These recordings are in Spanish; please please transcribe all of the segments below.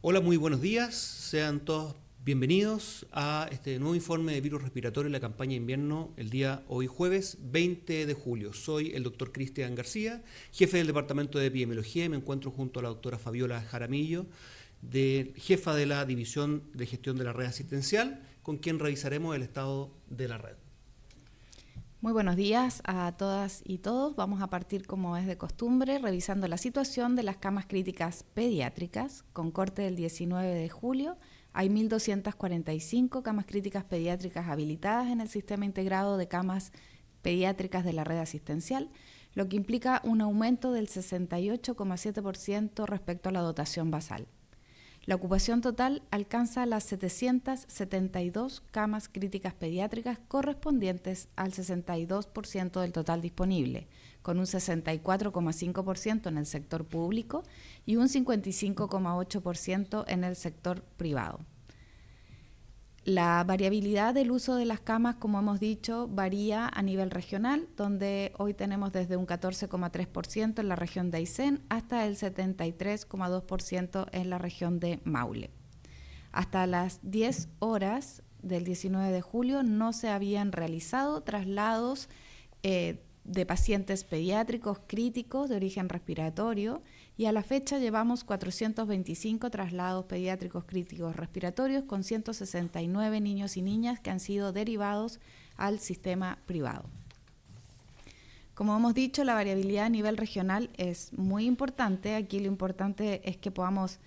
Hola, muy buenos días. Sean todos bienvenidos a este nuevo informe de virus respiratorio en la campaña de invierno el día hoy jueves 20 de julio. Soy el doctor Cristian García, jefe del Departamento de Epidemiología, y me encuentro junto a la doctora Fabiola Jaramillo, jefa de la División de Gestión de la Red Asistencial, con quien revisaremos el estado de la red. Muy buenos días a todas y todos. Vamos a partir, como es de costumbre, revisando la situación de las camas críticas pediátricas. Con corte del 19 de julio, hay 1.245 camas críticas pediátricas habilitadas en el Sistema Integrado de Camas Pediátricas de la Red Asistencial, lo que implica un aumento del 68,7% respecto a la dotación basal. La ocupación total alcanza las 772 camas críticas pediátricas correspondientes al 62% del total disponible, con un 64,5% en el sector público y un 55,8% en el sector privado. La variabilidad del uso de las camas, como hemos dicho, varía a nivel regional, donde hoy tenemos desde un 14,3% en la región de Aysén hasta el 73,2% en la región de Maule. Hasta las 10 horas del 19 de julio no se habían realizado traslados de pacientes pediátricos críticos de origen respiratorio, y a la fecha llevamos 425 traslados pediátricos críticos respiratorios con 169 niños y niñas que han sido derivados al sistema privado. Como hemos dicho, la variabilidad a nivel regional es muy importante. Aquí lo importante es que podamos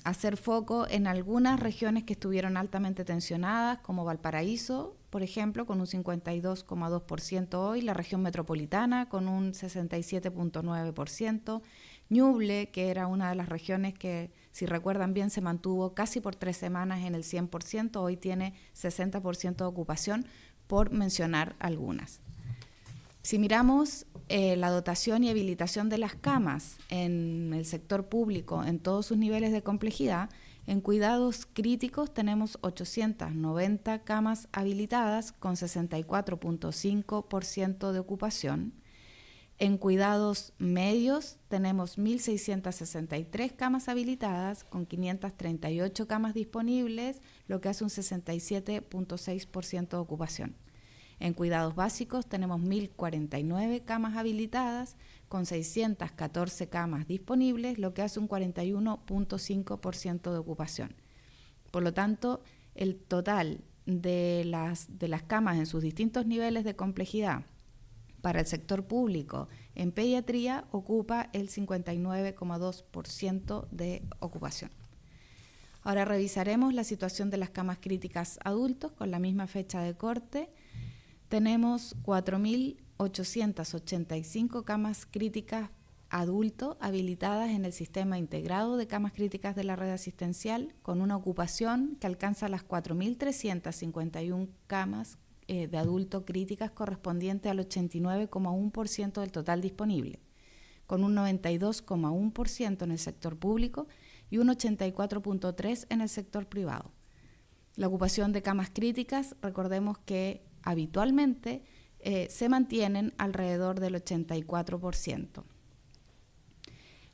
hacer foco en algunas regiones que estuvieron altamente tensionadas, como Valparaíso, por ejemplo, con un 52,2% hoy, la región metropolitana con un 67,9%, Ñuble, que era una de las regiones que, si recuerdan bien, se mantuvo casi por 3 semanas en el 100%, hoy tiene 60% de ocupación, por mencionar algunas. Si miramos la dotación y habilitación de las camas en el sector público en todos sus niveles de complejidad, en cuidados críticos tenemos 890 camas habilitadas con 64,5% de ocupación. En cuidados medios tenemos 1.663 camas habilitadas con 538 camas disponibles, lo que hace un 67,6% de ocupación. En cuidados básicos tenemos 1.049 camas habilitadas con 614 camas disponibles, lo que hace un 41,5% de ocupación. Por lo tanto, el total de las camas en sus distintos niveles de complejidad para el sector público en pediatría ocupa el 59,2% de ocupación. Ahora revisaremos la situación de las camas críticas adultos con la misma fecha de corte. Tenemos 4.885 camas críticas adultos habilitadas en el Sistema Integrado de Camas Críticas de la Red Asistencial, con una ocupación que alcanza las 4.351 camas de adulto críticas, correspondiente al 89,1% del total disponible, con un 92,1% en el sector público y un 84,3% en el sector privado. La ocupación de camas críticas, recordemos que habitualmente se mantienen alrededor del 84%.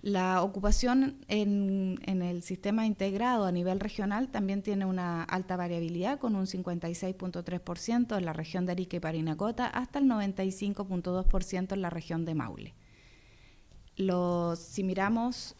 La ocupación en el sistema integrado a nivel regional también tiene una alta variabilidad, con un 56,3% en la región de Arica y Parinacota hasta el 95,2% en la región de Maule. Si miramos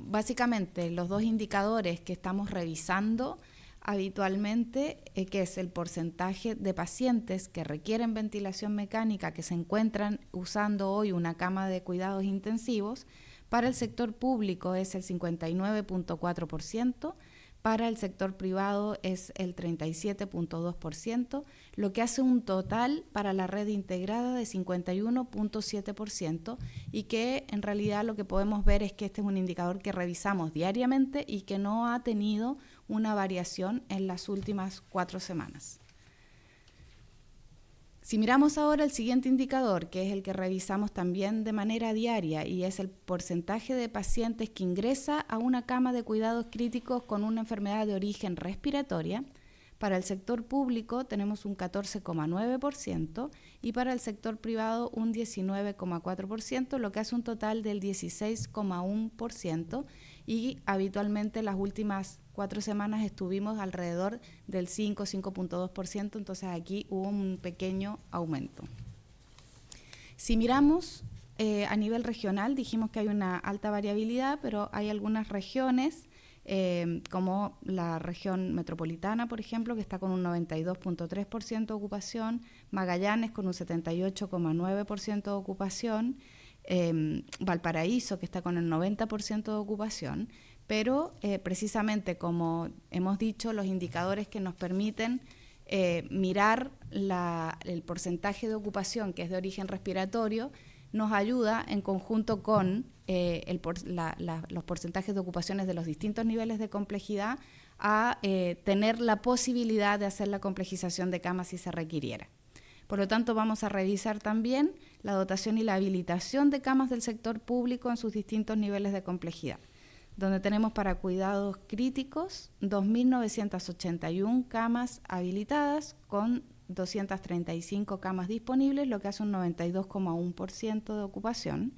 básicamente los dos indicadores que estamos revisando habitualmente, que es el porcentaje de pacientes que requieren ventilación mecánica que se encuentran usando hoy una cama de cuidados intensivos, para el sector público es el 59,4%, para el sector privado es el 37,2%, lo que hace un total para la red integrada de 51,7%, y que en realidad lo que podemos ver es que este es un indicador que revisamos diariamente y que no ha tenido una variación en las últimas 4 semanas. Si miramos ahora el siguiente indicador, que es el que revisamos también de manera diaria, y es el porcentaje de pacientes que ingresa a una cama de cuidados críticos con una enfermedad de origen respiratoria, Para el sector público tenemos un 14,9% y para el sector privado un 19,4%, lo que hace un total del 16,1%, y habitualmente las últimas 4 semanas estuvimos alrededor del 5,2%, entonces aquí hubo un pequeño aumento. Si miramos a nivel regional, dijimos que hay una alta variabilidad, pero hay algunas regiones, como la región metropolitana, por ejemplo, que está con un 92,3% de ocupación, Magallanes con un 78,9% de ocupación, Valparaíso, que está con el 90% de ocupación, pero precisamente como hemos dicho, los indicadores que nos permiten mirar el porcentaje de ocupación que es de origen respiratorio nos ayuda en conjunto con los porcentajes de ocupaciones de los distintos niveles de complejidad a tener la posibilidad de hacer la complejización de camas si se requiriera. Por lo tanto, vamos a revisar también la dotación y la habilitación de camas del sector público en sus distintos niveles de complejidad, donde tenemos para cuidados críticos 2.981 camas habilitadas con 235 camas disponibles, lo que hace un 92,1% de ocupación.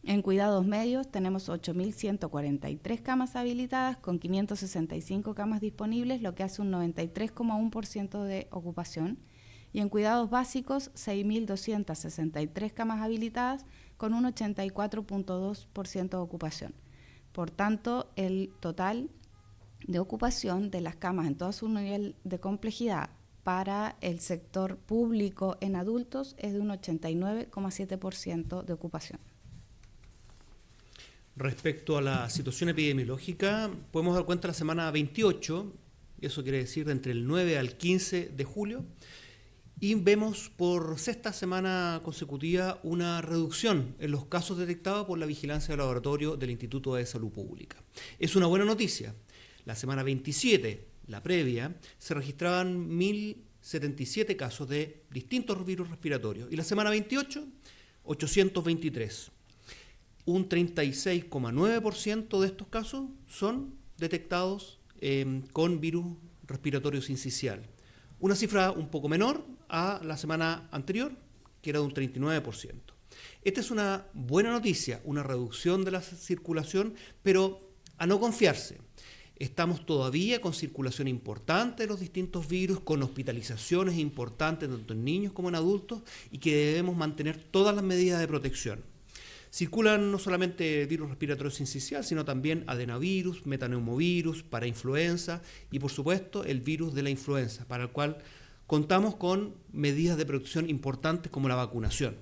En cuidados medios tenemos 8.143 camas habilitadas con 565 camas disponibles, lo que hace un 93,1% de ocupación. Y en cuidados básicos, 6.263 camas habilitadas con un 84,2% de ocupación. Por tanto, el total de ocupación de las camas en todo su nivel de complejidad para el sector público en adultos es de un 89,7% de ocupación. Respecto a la situación epidemiológica, podemos dar cuenta de la semana 28, eso quiere decir de entre el 9 al 15 de julio, y vemos por sexta semana consecutiva una reducción en los casos detectados por la vigilancia de laboratorio del Instituto de Salud Pública. Es una buena noticia. La semana 27, la previa, se registraban 1.077 casos de distintos virus respiratorios y la semana 28, 823. Un 36,9% de estos casos son detectados con virus respiratorio sincicial. Una cifra un poco menor a la semana anterior, que era de un 39%. Esta es una buena noticia, una reducción de la circulación, pero a no confiarse. Estamos todavía con circulación importante de los distintos virus, con hospitalizaciones importantes tanto en niños como en adultos, y que debemos mantener todas las medidas de protección. Circulan no solamente virus respiratorio sincicial, sino también adenovirus, metaneumovirus, parainfluenza y, por supuesto, el virus de la influenza, para el cual contamos con medidas de protección importantes como la vacunación.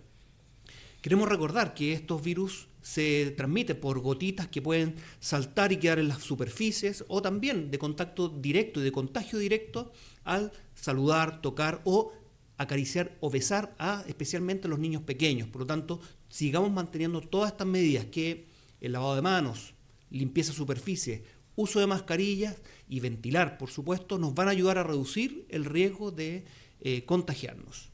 Queremos recordar que estos virus se transmiten por gotitas que pueden saltar y quedar en las superficies, o también de contacto directo y de contagio directo al saludar, tocar o acariciar o besar a especialmente los niños pequeños. Por lo tanto, sigamos manteniendo todas estas medidas, que el lavado de manos, limpieza de superficie, uso de mascarillas y ventilar, por supuesto, nos van a ayudar a reducir el riesgo de contagiarnos.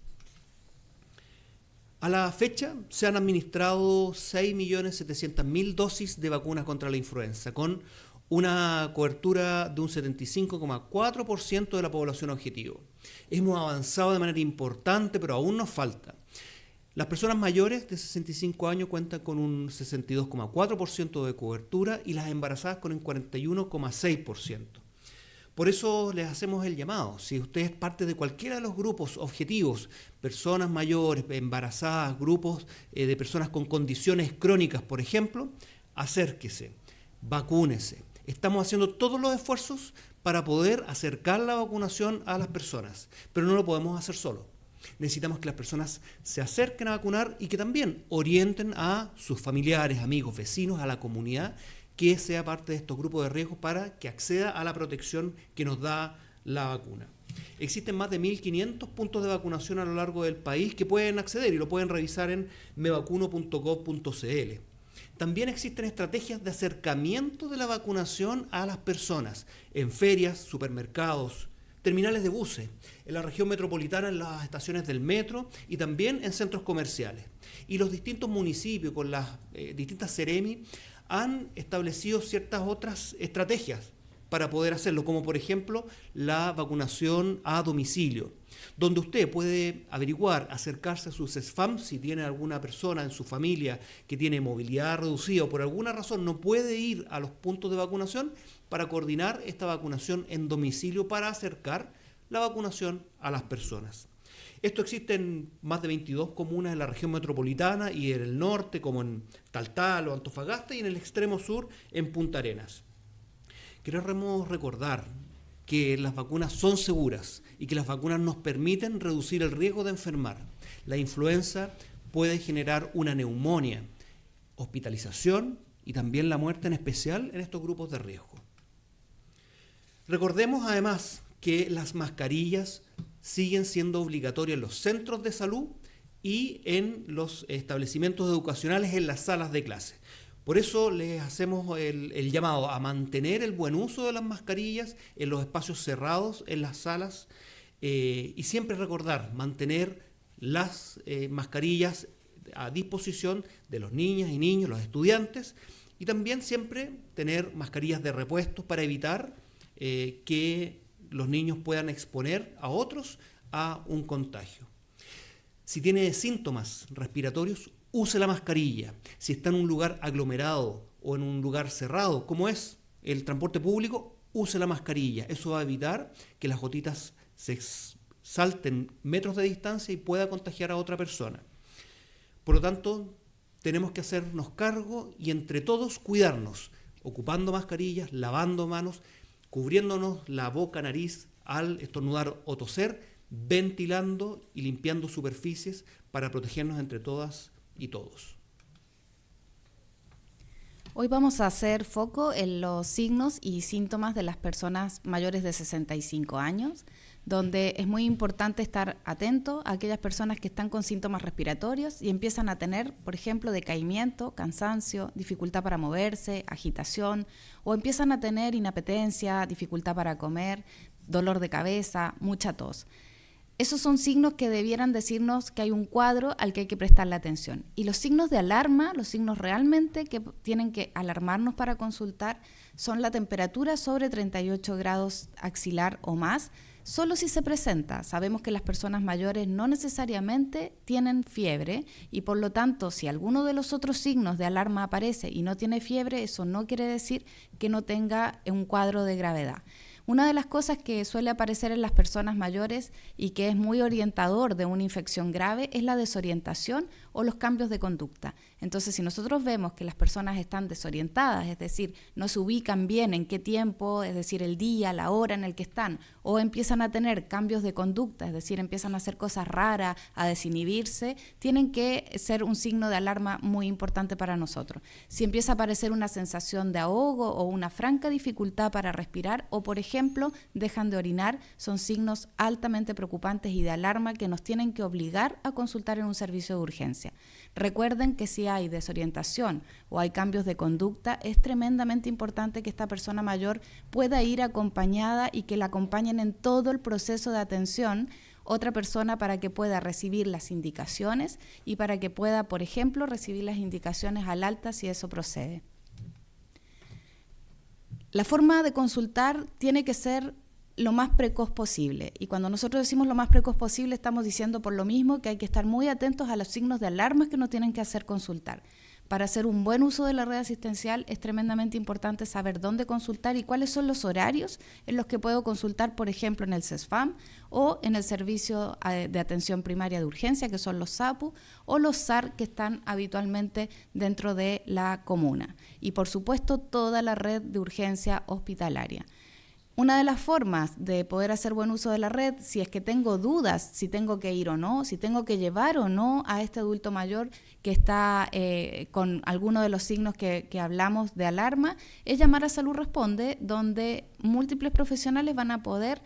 A la fecha se han administrado 6.700.000 dosis de vacunas contra la influenza, con una cobertura de un 75,4% de la población objetivo. Hemos avanzado de manera importante, pero aún nos falta. Las personas mayores de 65 años cuentan con un 62,4% de cobertura y las embarazadas con un 41,6%. Por eso les hacemos el llamado. Si usted es parte de cualquiera de los grupos objetivos, personas mayores, embarazadas, grupos de personas con condiciones crónicas, por ejemplo, acérquese, vacúnese. Estamos haciendo todos los esfuerzos para poder acercar la vacunación a las personas, pero no lo podemos hacer solo. Necesitamos que las personas se acerquen a vacunar y que también orienten a sus familiares, amigos, vecinos, a la comunidad, que sea parte de estos grupos de riesgo para que acceda a la protección que nos da la vacuna. Existen más de 1.500 puntos de vacunación a lo largo del país que pueden acceder y lo pueden revisar en mevacuno.gov.cl. También existen estrategias de acercamiento de la vacunación a las personas en ferias, supermercados, terminales de buses, en la región metropolitana, en las estaciones del metro y también en centros comerciales. Y los distintos municipios con las distintas Seremi han establecido ciertas otras estrategias para poder hacerlo, como por ejemplo la vacunación a domicilio, donde usted puede averiguar, acercarse a su CESFAM si tiene alguna persona en su familia que tiene movilidad reducida o por alguna razón no puede ir a los puntos de vacunación, para coordinar esta vacunación en domicilio para acercar la vacunación a las personas. Esto existe en más de 22 comunas en la región metropolitana y en el norte, como en Taltal o Antofagasta, y en el extremo sur, en Punta Arenas. Queremos recordar que las vacunas son seguras y que las vacunas nos permiten reducir el riesgo de enfermar. La influenza puede generar una neumonía, hospitalización y también la muerte, en especial en estos grupos de riesgo. Recordemos además que las mascarillas siguen siendo obligatorias en los centros de salud y en los establecimientos educacionales, en las salas de clase. Por eso les hacemos el llamado a mantener el buen uso de las mascarillas en los espacios cerrados, en las salas, y siempre recordar, mantener las mascarillas a disposición de los niñas y niños, los estudiantes, y también siempre tener mascarillas de repuesto para evitar que los niños puedan exponer a otros a un contagio. Si tiene síntomas respiratorios, use la mascarilla. Si está en un lugar aglomerado o en un lugar cerrado, como es el transporte público, use la mascarilla. Eso va a evitar que las gotitas se salten metros de distancia y pueda contagiar a otra persona. Por lo tanto, tenemos que hacernos cargo y entre todos cuidarnos, ocupando mascarillas, lavando manos, cubriéndonos la boca, nariz al estornudar o toser, ventilando y limpiando superficies para protegernos entre todas y todos. Hoy vamos a hacer foco en los signos y síntomas de las personas mayores de 65 años, donde es muy importante estar atento a aquellas personas que están con síntomas respiratorios y empiezan a tener, por ejemplo, decaimiento, cansancio, dificultad para moverse, agitación, o empiezan a tener inapetencia, dificultad para comer, dolor de cabeza, mucha tos. Esos son signos que debieran decirnos que hay un cuadro al que hay que prestarle atención. Y los signos de alarma, los signos realmente que tienen que alarmarnos para consultar, son la temperatura sobre 38 grados axilar o más, solo si se presenta. Sabemos que las personas mayores no necesariamente tienen fiebre y por lo tanto, si alguno de los otros signos de alarma aparece y no tiene fiebre, eso no quiere decir que no tenga un cuadro de gravedad. Una de las cosas que suele aparecer en las personas mayores y que es muy orientador de una infección grave es la desorientación o los cambios de conducta. Entonces, si nosotros vemos que las personas están desorientadas, es decir, no se ubican bien en qué tiempo, es decir, el día, la hora en el que están, o empiezan a tener cambios de conducta, es decir, empiezan a hacer cosas raras, a desinhibirse, tienen que ser un signo de alarma muy importante para nosotros. Si empieza a aparecer una sensación de ahogo o una franca dificultad para respirar, o por ejemplo, dejan de orinar, son signos altamente preocupantes y de alarma que nos tienen que obligar a consultar en un servicio de urgencia. Recuerden que si hay desorientación o hay cambios de conducta, es tremendamente importante que esta persona mayor pueda ir acompañada y que la acompañen en todo el proceso de atención otra persona para que pueda recibir las indicaciones y para que pueda, por ejemplo, recibir las indicaciones al alta si eso procede. La forma de consultar tiene que ser lo más precoz posible. Y cuando nosotros decimos lo más precoz posible, estamos diciendo por lo mismo que hay que estar muy atentos a los signos de alarma que nos tienen que hacer consultar. Para hacer un buen uso de la red asistencial es tremendamente importante saber dónde consultar y cuáles son los horarios en los que puedo consultar, por ejemplo, en el CESFAM o en el Servicio de Atención Primaria de Urgencia, que son los SAPU, o los SAR que están habitualmente dentro de la comuna. Y, por supuesto, toda la red de urgencia hospitalaria. Una de las formas de poder hacer buen uso de la red, si es que tengo dudas, si tengo que ir o no, si tengo que llevar o no a este adulto mayor que está con alguno de los signos que hablamos de alarma, es llamar a Salud Responde, donde múltiples profesionales van a poder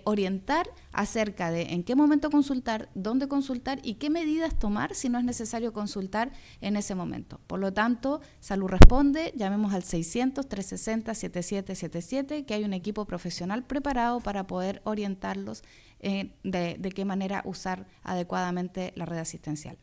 orientar acerca de en qué momento consultar, dónde consultar y qué medidas tomar si no es necesario consultar en ese momento. Por lo tanto, Salud Responde, llamemos al 600-360-7777, que hay un equipo profesional preparado para poder orientarlos de qué manera usar adecuadamente la red asistencial.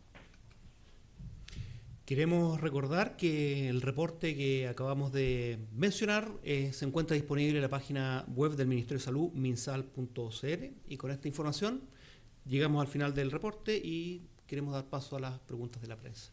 Queremos recordar que el reporte que acabamos de mencionar se encuentra disponible en la página web del Ministerio de Salud, minsal.cl, y con esta información llegamos al final del reporte y queremos dar paso a las preguntas de la prensa.